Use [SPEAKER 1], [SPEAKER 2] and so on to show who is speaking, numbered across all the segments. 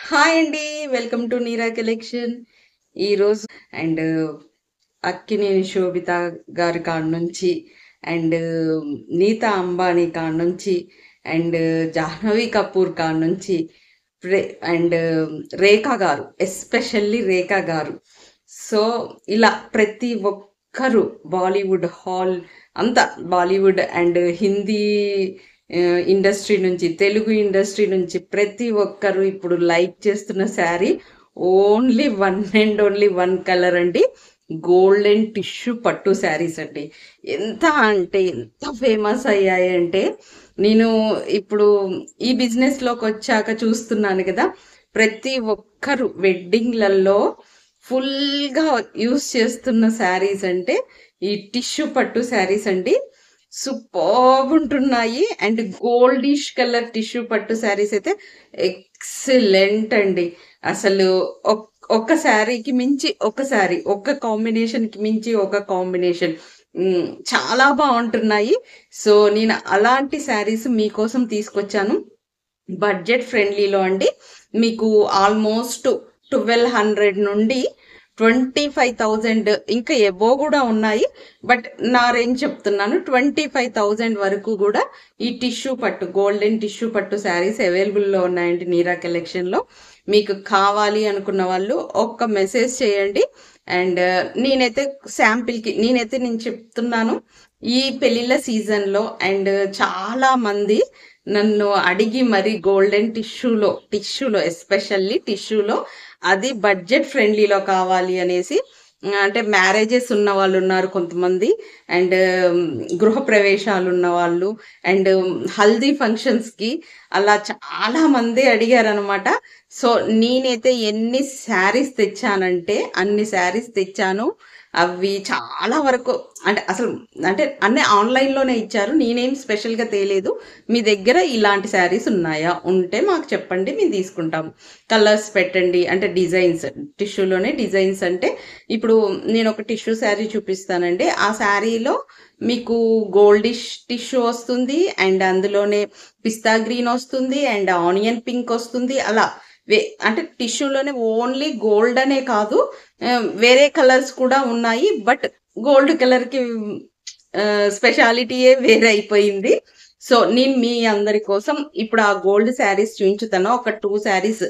[SPEAKER 1] Hi అండి. Welcome to neera collection. ఈరోజు and Akkineni శోభిత గారి కాడ నుంచి అండ్ నీతా అంబానీ కాడ నుంచి అండ్ జాహ్నవి కపూర్ కాడ నుంచి ప్రే అండ్ రేఖా గారు, ఎస్పెషల్లీ రేఖా గారు. సో ఇలా ప్రతి ఒక్కరు బాలీవుడ్ హాల్ అంతా, బాలీవుడ్ అండ్ హిందీ ఇండస్ట్రీ నుంచి, తెలుగు ఇండస్ట్రీ నుంచి ప్రతి ఒక్కరు ఇప్పుడు లైక్ చేస్తున్న sari only one and only one colour అండి. గోల్డెన్ టిష్యూ పట్టు శారీస్ అండి. ఎంత అంటే ఎంత ఫేమస్ అయ్యాయి అంటే, నేను ఇప్పుడు ఈ బిజినెస్లోకి వచ్చాక చూస్తున్నాను కదా, ప్రతి ఒక్కరు వెడ్డింగ్లలో ఫుల్గా యూస్ చేస్తున్న శారీస్ అంటే ఈ టిష్యూ పట్టు శారీస్ అండి. సూపర్బ్ ఉంటున్నాయి. అండ్ గోల్డిష్ కలర్ టిష్యూ పట్టు శారీస్ అయితే ఎక్సలెంట్ అండి. అసలు ఒక శారీకి మించి ఒక శారీ, ఒక కాంబినేషన్కి మించి ఒక కాంబినేషన్ చాలా బాగుంటున్నాయి. సో నేను అలాంటి శారీస్ మీకోసం తీసుకొచ్చాను. బడ్జెట్ ఫ్రెండ్లీలో అండి. మీకు ఆల్మోస్ట్ 1200 నుండి 25,000 ఇంకా ఎబో కూడా ఉన్నాయి. బట్ నా రేంజ్ చెప్తున్నాను, 25,000 వరకు కూడా ఈ టిష్యూ పట్టు, గోల్డెన్ టిష్యూ పట్టు శారీస్ అవైలబుల్లో ఉన్నాయండి నీరా కలెక్షన్లో. మీకు కావాలి అనుకున్న వాళ్ళు ఒక్క మెసేజ్ చేయండి. అండ్ నేనైతే శాంపిల్కి నేను చెప్తున్నాను, ఈ పెళ్ళిళ్ళ సీజన్లో అండ్ చాలా మంది నన్ను అడిగి మరి గోల్డెన్ టిష్యూలో ఎస్పెషల్లీ టిష్యూలో, అది బడ్జెట్ ఫ్రెండ్లీలో కావాలి అనేసి, అంటే మ్యారేజెస్ ఉన్న వాళ్ళు ఉన్నారు కొంతమంది, అండ్ గృహప్రవేశాలు ఉన్న వాళ్ళు, అండ్ హల్దీ ఫంక్షన్స్కి అలా చాలా మంది అడిగారు అనమాట. సో నేనైతే ఎన్ని శారీస్ తెచ్చానంటే అన్ని శారీస్ తెచ్చాను. అవి చాలా వరకు అంటే అన్నీ ఆన్లైన్లోనే ఇచ్చారు, నేనేం స్పెషల్గా తేలేదు. మీ దగ్గర ఇలాంటి శారీస్ ఉన్నాయా, ఉంటే మాకు చెప్పండి, మేము తీసుకుంటాము. కలర్స్ పెట్టండి, అంటే డిజైన్స్, టిష్యూలోనే డిజైన్స్. అంటే ఇప్పుడు నేను ఒక టిష్యూ శారీ చూపిస్తానండి. ఆ శారీలో మీకు గోల్డిష్ టిష్యూ వస్తుంది, అండ్ అందులోనే పిస్తా గ్రీన్ వస్తుంది, అండ్ ఆనియన్ పింక్ వస్తుంది. అలా అంటే టిష్యూలోనే ఓన్లీ గోల్డ్ అనే కాదు, వేరే కలర్స్ కూడా ఉన్నాయి. బట్ గోల్డ్ కలర్కి స్పెషాలిటీయే వేరే అయిపోయింది. సో నేను మీ అందరి కోసం ఇప్పుడు ఆ గోల్డ్ శారీస్ చూపించుతాను. ఒక 2 శారీస్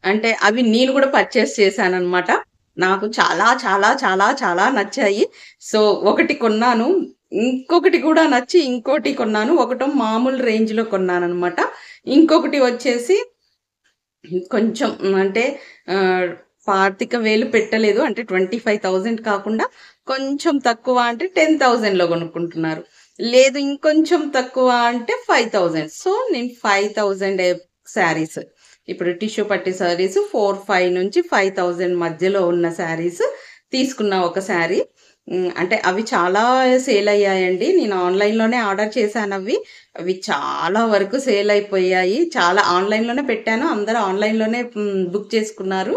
[SPEAKER 1] అంటే అవి నేను కూడా పర్చేస్ చేశాను అనమాట. నాకు చాలా చాలా చాలా చాలా నచ్చాయి. సో ఒకటి కొన్నాను, ఇంకొకటి కూడా నచ్చి ఇంకోటి కొన్నాను. ఒకటో మామూలు రేంజ్లో కొన్నాను అనమాట. ఇంకొకటి వచ్చేసి కొంచెం అంటే 25,000 పెట్టలేదు, అంటే 25,000 కాకుండా కొంచెం తక్కువ అంటే 10,000లో కొనుక్కుంటున్నారు. లేదు ఇంకొంచెం తక్కువ అంటే 5,000. సో నేను 5,000 శారీస్, ఇప్పుడు టిష్యూ పట్టి శారీస్ 4-5 నుంచి 5,000 మధ్యలో ఉన్న శారీస్ తీసుకున్న ఒక శారీ. అంటే అవి చాలా సేల్ అయ్యాయండి. నేను ఆన్లైన్లోనే ఆర్డర్ చేశాను. అవి చాలా వరకు సేల్ అయిపోయాయి. చాలా ఆన్లైన్లోనే పెట్టాను, అందరూ ఆన్లైన్లోనే బుక్ చేసుకున్నారు.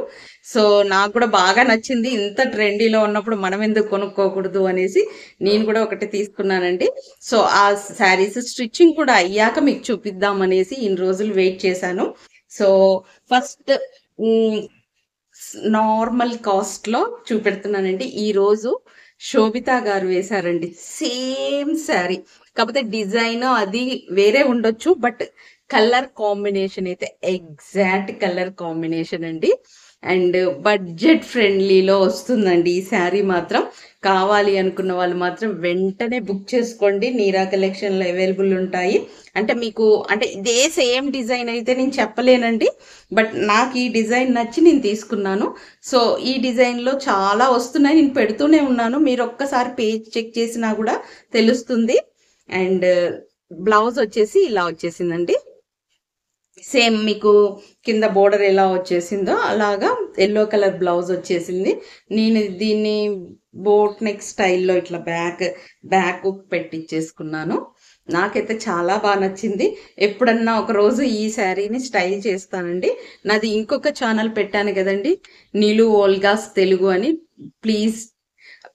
[SPEAKER 1] సో నాకు కూడా బాగా నచ్చింది. ఇంత ట్రెండీలో ఉన్నప్పుడు మనం ఎందుకు కొనుక్కోకూడదు అనేసి నేను కూడా ఒకటి తీసుకున్నానండి. సో ఆ శారీస్ స్టిచ్చింగ్ కూడా అయ్యాక మీకు చూపిద్దాం అనేసి ఇన్ని రోజులు వెయిట్ చేశాను. సో ఫస్ట్ నార్మల్ కాస్ట్లో చూపెడుతున్నానండి. ఈరోజు శోభిత గారు వేశారండి సేమ్ శారీ, కాకపోతే డిజైన్ అది వేరే ఉండొచ్చు, బట్ కలర్ కాంబినేషన్ అయితే ఎగ్జాక్ట్ కలర్ కాంబినేషన్ అండి. అండ్ బడ్జెట్ ఫ్రెండ్లీలో వస్తుందండి ఈ శారీ మాత్రం. కావాలి అనుకున్న వాళ్ళు మాత్రం వెంటనే బుక్ చేసుకోండి, నీరా కలెక్షన్లో అవైలబుల్ ఉంటాయి. అంటే మీకు అంటే ఇదే సేమ్ డిజైన్ అయితే నేను చెప్పలేనండి, బట్ నాకు ఈ డిజైన్ నచ్చి నేను తీసుకున్నాను. సో ఈ డిజైన్లో చాలా వస్తున్నాయి, నేను పెడుతూనే ఉన్నాను, మీరు ఒక్కసారి పేజ్ చెక్ చేసినా కూడా తెలుస్తుంది. అండ్ బ్లౌజ్ వచ్చేసి ఇలా వచ్చేసిందండి. సేమ్ మీకు కింద బోర్డర్ ఎలా వచ్చేసిందో అలాగా ఎల్లో కలర్ బ్లౌజ్ వచ్చేసింది. నేను దీన్ని బోట్ నెక్ స్టైల్లో ఇట్లా బ్యాక్ పెట్టించేసుకున్నాను. నాకైతే చాలా బాగా నచ్చింది. ఎప్పుడన్నా ఒక రోజు ఈ శారీని స్టైల్ చేస్తానండి. నాది ఇంకొక ఛానల్ పెట్టాను కదండి, నీలు ఓల్గాస్ తెలుగు అని. ప్లీజ్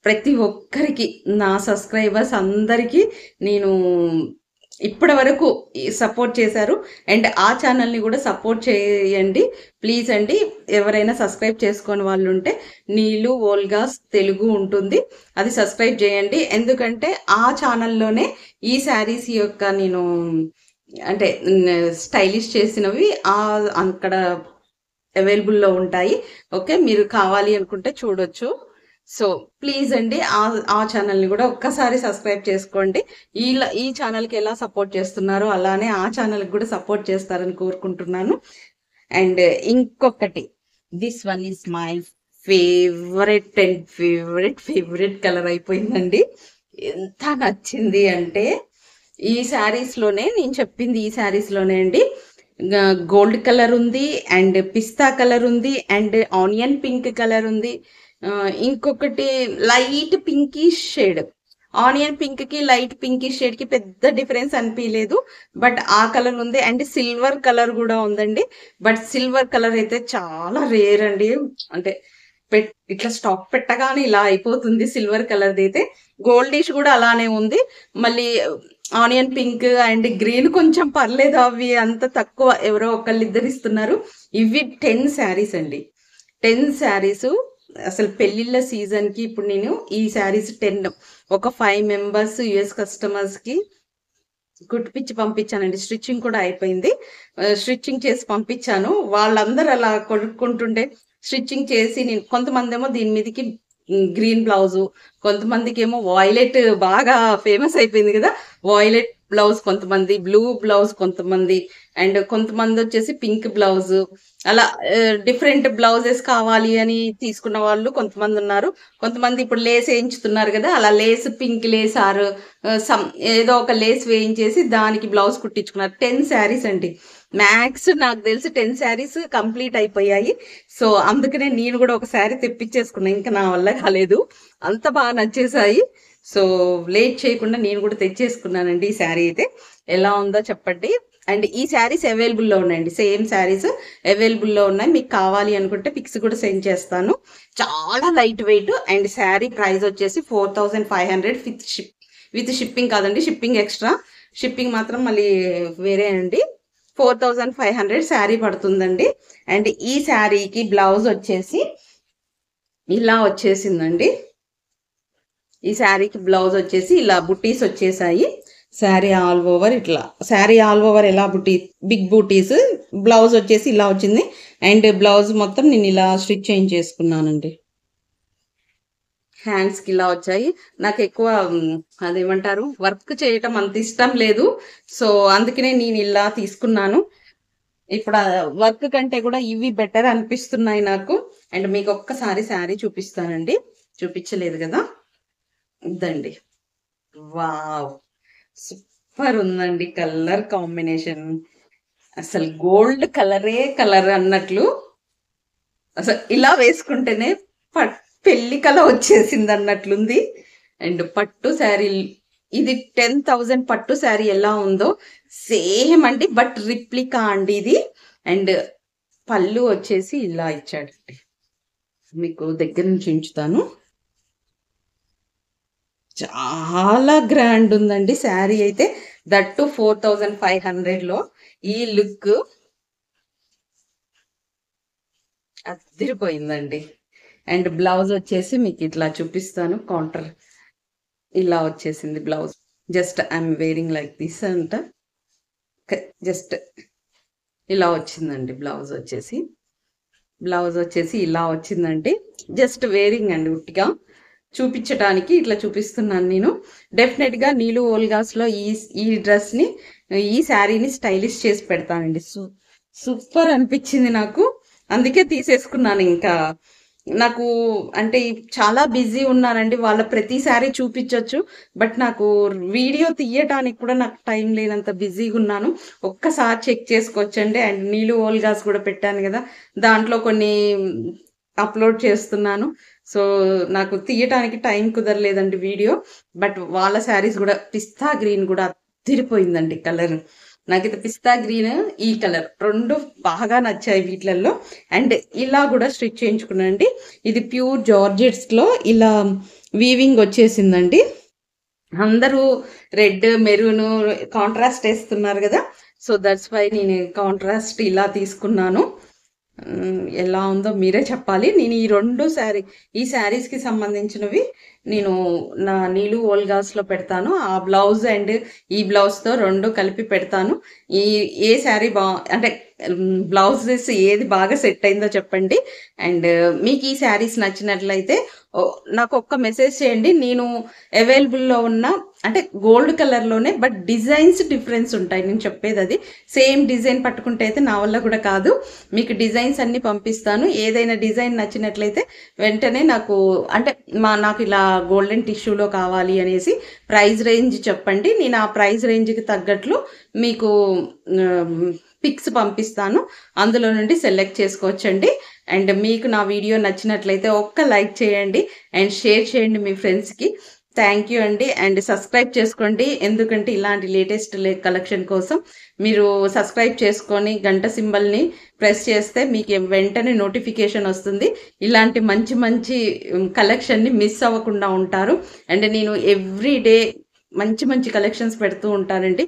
[SPEAKER 1] ప్రతి ఒక్కరికి, నా సబ్స్క్రైబర్స్ అందరికీ నేను ఇప్పటి వరకు సపోర్ట్ చేశారు. అండ్ ఆ ఛానల్ని కూడా సపోర్ట్ చేయండి ప్లీజ్ అండి. ఎవరైనా సబ్స్క్రైబ్ చేసుకొని వాళ్ళు ఉంటే నీలు ఓల్గాస్ తెలుగు ఉంటుంది, అది సబ్స్క్రైబ్ చేయండి. ఎందుకంటే ఆ ఛానల్లోనే ఈ శారీస్ యొక్క నేను అంటే స్టైలిష్ చేసినవి అక్కడ అవైలబుల్లో ఉంటాయి. ఓకే, మీరు కావాలి అనుకుంటే చూడొచ్చు. సో ప్లీజ్ అండి ఆ ఛానల్ని కూడా ఒక్కసారి సబ్స్క్రైబ్ చేసుకోండి. ఈ ఛానల్కి ఎలా సపోర్ట్ చేస్తున్నారో అలానే ఆ ఛానల్కి కూడా సపోర్ట్ చేస్తారని కోరుకుంటున్నాను. అండ్ ఇంకొకటి, this one is my favourite and favourite colour అయిపోయిందండి. ఎంత నచ్చింది అంటే ఈ శారీస్లోనే నేను చెప్పింది, ఈ శారీస్లోనే అండి గోల్డ్ కలర్ ఉంది, అండ్ పిస్తా కలర్ ఉంది, అండ్ ఆనియన్ పింక్ కలర్ ఉంది, ఇంకొకటి light pinkish shade. Onion pink కి లైట్ పింకిష్ షేడ్ కి పెద్ద డిఫరెన్స్ అనిపించలేదు, బట్ ఆ కలర్ ఉంది. అండ్ సిల్వర్ కలర్ కూడా ఉందండి, బట్ సిల్వర్ కలర్ అయితే చాలా రేర్ అండి. అంటే ఇట్లా స్టాక్ పెట్టగానే ఇలా అయిపోతుంది సిల్వర్ కలర్ది అయితే. గోల్డిష్ కూడా అలానే ఉంది. మళ్ళీ ఆనియన్ పింక్ అండ్ గ్రీన్ కొంచెం పర్లేదు, అవి అంత తక్కువ, ఎవరో ఒకళ్ళిద్దరు ఇస్తున్నారు. ఇవి 10 శారీస్ అండి, 10 శారీస్. అసలు పెళ్ళిళ్ళ సీజన్కి ఇప్పుడు నేను ఈ శారీస్ 10 ఒక 5 మెంబర్స్ యుఎస్ కస్టమర్స్కి కుట్టిపిచ్చి పంపించానండి. స్టిచ్చింగ్ కూడా అయిపోయింది, స్టిచ్చింగ్ చేసి పంపించాను. వాళ్ళందరూ అలా కొనుక్కుంటుంటే స్టిచ్చింగ్ చేసి నేను, కొంతమంది ఏమో దీని మీదకి గ్రీన్ బ్లౌజు, కొంతమందికి ఏమో వాయిలెట్ బాగా ఫేమస్ అయిపోయింది కదా, వాయిలెట్ బ్లౌజ్, కొంతమంది బ్లూ బ్లౌజ్, కొంతమంది అండ్ కొంతమంది వచ్చేసి పింక్ బ్లౌజ్, అలా డిఫరెంట్ బ్లౌజెస్ కావాలి అని తీసుకున్న వాళ్ళు కొంతమంది ఉన్నారు. కొంతమంది ఇప్పుడు లేస్ వేయించుతున్నారు కదా, అలా lace pink lace or some ఏదో ఒక లేస్ వేయించేసి దానికి బ్లౌజ్ కుట్టించుకున్నారు. 10 శారీస్ అండి మ్యాక్స్, నాకు తెలిసి 10 శారీస్ కంప్లీట్ అయిపోయాయి. సో అందుకనే నేను కూడా ఒక శారీ తెప్పించేసుకున్నాను, ఇంకా నా వల్ల కాలేదు, అంత బాగా నచ్చేసాయి. సో లేట్ చేయకుండా నేను కూడా తెచ్చేసుకున్నానండి. ఈ శారీ అయితే ఎలా ఉందో చెప్పండి. అండ్ ఈ శారీస్ అవైలబుల్లో ఉన్నాయండి, సేమ్ శారీస్ అవైలబుల్లో ఉన్నాయి. మీకు కావాలి అనుకుంటే పిక్స్ కూడా సెండ్ చేస్తాను. చాలా light weight. And sari price వచ్చేసి 4500 విత్ షిప్పింగ్ కాదండి, షిప్పింగ్ ఎక్స్ట్రా, షిప్పింగ్ మాత్రం మళ్ళీ వేరే అండి. 4500 శారీ పడుతుందండి. అండ్ ఈ శారీకి బ్లౌజ్ వచ్చేసి ఇలా వచ్చేసిందండి. ఈ శారీకి బ్లౌజ్ వచ్చేసి ఇలా బుటీస్ వచ్చేసాయి. శారీ ఆల్ ఓవర్ ఇట్లా, శారీ ఆల్ ఓవర్ ఎలా బిగ్ బూటీస్, బ్లౌజ్ వచ్చేసి ఇలా వచ్చింది. అండ్ బ్లౌజ్ మొత్తం నేను ఇలా స్టిచ్ చేసుకున్నానండి. హ్యాండ్స్కి ఇలా వచ్చాయి. నాకు ఎక్కువ అదేమంటారు వర్క్ చేయటం అంత ఇష్టం లేదు, సో అందుకనే నేను ఇలా తీసుకున్నాను. ఇప్పుడు వర్క్ కంటే కూడా ఇవి బెటర్ అనిపిస్తున్నాయి నాకు. అండ్ మీకు ఒక్కసారి శారీ చూపిస్తానండి, చూపించలేదు కదా, ఇదండి. వావ్, సూపర్ ఉందండి కలర్ కాంబినేషన్. అసలు గోల్డ్ కలరే కలర్ అన్నట్లు, అసలు ఇలా వేసుకుంటేనే పెళ్లి కల వచ్చేసింది అన్నట్లుంది. అండ్ పట్టు శారీ, ఇది 10,000 పట్టు శారీ ఎలా ఉందో సేమ్ అండి, బట్ రిప్లికా అండి ఇది. అండ్ పళ్ళు వచ్చేసి ఇలా ఇచ్చాడండి, మీకు దగ్గర నుంచి ఉంచుతాను. చాలా గ్రాండ్ ఉందండి శారీ అయితే, దట్టు 4500లో. ఈ లుక్ అదిరిపోయిందండి. అండ్ బ్లౌజ్ వచ్చేసి మీకు ఇట్లా చూపిస్తాను, కౌంటర్ ఇలా వచ్చేసింది blouse. Just I'm wearing like this అంట, జస్ట్ ఇలా వచ్చిందండి బ్లౌజ్ వచ్చేసి. బ్లౌజ్ వచ్చేసి ఇలా వచ్చిందండి, జస్ట్ వేరింగ్ అండి, ఉట్టిగా చూపించడానికి ఇట్లా చూపిస్తున్నాను నేను. డెఫినెట్గా నీలు ఓల్గాస్లో ఈ డ్రెస్ని, ఈ శారీని స్టైలిష్ చేసి పెడతానండి. సూపర్ అనిపించింది నాకు, అందుకే తీసేసుకున్నాను. ఇంకా నాకు అంటే చాలా బిజీ ఉన్నానండి, వాళ్ళ ప్రతి శారీ చూపించవచ్చు, బట్ నాకు వీడియో తీయటానికి కూడా నాకు టైం లేనంత బిజీగా ఉన్నాను. ఒక్కసారి చెక్ చేసుకోవచ్చండి. అండ్ నీలు ఓల్గాస్ కూడా పెట్టాను కదా, దాంట్లో కొన్ని అప్లోడ్ చేస్తున్నాను. సో నాకు తీయటానికి టైం కుదరలేదండి వీడియో, బట్ వాళ్ళ శారీస్ కూడా పిస్తా గ్రీన్ కూడా అదిరిపోయిందండి కలర్. నాకైతే పిస్తా గ్రీన్, ఈ కలర్ రెండు బాగా నచ్చాయి వీటిలలో. అండ్ ఇలా కూడా స్టిచ్ చేయించుకున్నానండి. ఇది ప్యూర్ జార్జెట్స్లో ఇలా వీవింగ్ వచ్చేసిందండి. అందరూ రెడ్, మెరూన్ కాంట్రాస్ట్ వేస్తున్నారు కదా. సో దట్స్ వై నేను కాంట్రాస్ట్ ఇలా తీసుకున్నాను. ఎలా ఉందో మీరే చెప్పాలి. నేను ఈ శారీస్కి సంబంధించినవి నేను నా నీలు ఓల్గాస్లో పెడతాను. ఆ బ్లౌజ్ అండ్ ఈ బ్లౌజ్తో రెండు కలిపి పెడతాను. ఈ ఏ శారీ అంటే బ్లౌజెస్ ఏది బాగా సెట్ అయిందో చెప్పండి. అండ్ మీకు ఈ శారీస్ నచ్చినట్లయితే నాకు ఒక్క మెసేజ్ చేయండి. నేను అవైలబుల్లో ఉన్న అంటే గోల్డ్ కలర్లోనే, బట్ డిజైన్స్ డిఫరెన్స్ ఉంటాయి. నేను చెప్పేది అది. సేమ్ డిజైన్ పట్టుకుంటే అయితే నా వల్ల కూడా కాదు. మీకు డిజైన్స్ అన్ని పంపిస్తాను. ఏదైనా డిజైన్ నచ్చినట్లయితే వెంటనే నాకు ఇలా గోల్డెన్ టిష్యూలో కావాలి అనేసి ప్రైస్ రేంజ్ చెప్పండి. నేను ఆ ప్రైస్ రేంజ్కి తగ్గట్లు మీకు పిక్స్ పంపిస్తాను. అందులో నుండి సెలెక్ట్ చేసుకోవచ్చండి. అండ్ మీకు నా వీడియో నచ్చినట్లయితే ఒక్క లైక్ చేయండి అండ్ షేర్ చేయండి మీ ఫ్రెండ్స్కి. థ్యాంక్ యూ అండి. అండ్ సబ్స్క్రైబ్ చేసుకోండి, ఎందుకంటే ఇలాంటి లేటెస్ట్ కలెక్షన్ కోసం మీరు సబ్స్క్రైబ్ చేసుకొని గంట సింబల్ని ప్రెస్ చేస్తే మీకు వెంటనే నోటిఫికేషన్ వస్తుంది. ఇలాంటి మంచి మంచి కలెక్షన్ని మిస్ అవ్వకుండా ఉంటారు. అండ్ నేను ఎవ్రీ డే మంచి మంచి కలెక్షన్స్ పెడుతూ ఉంటానండి,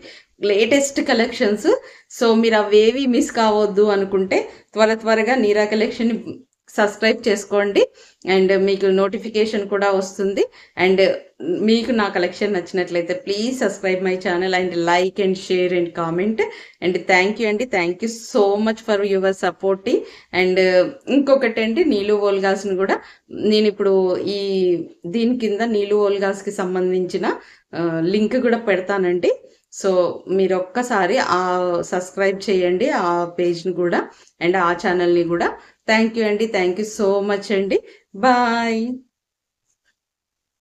[SPEAKER 1] లేటెస్ట్ కలెక్షన్స్. సో మీరు అవేవి మిస్ కావద్దు అనుకుంటే త్వరగా నీరా కలెక్షన్ సబ్స్క్రైబ్ చేసుకోండి. అండ్ మీకు నోటిఫికేషన్ కూడా వస్తుంది. అండ్ మీకు నా కలెక్షన్ నచ్చినట్లయితే please subscribe my channel and like and share and comment. And thank you అండి. Thank you so much for your supporting. And ఇంకొకటి అండి, నీలు ఓల్గాస్ని కూడా నేను ఇప్పుడు దీని కింద నీలు ఓల్గాస్కి సంబంధించిన లింక్ కూడా పెడతానండి. సో మీరు ఒక్కసారి సబ్స్క్రైబ్ చేయండి ఆ పేజ్ని కూడా అండ్ ఆ ఛానల్ని కూడా. థ్యాంక్ యూ అండి. థ్యాంక్ యూ సో మచ్ అండి. బాయ్.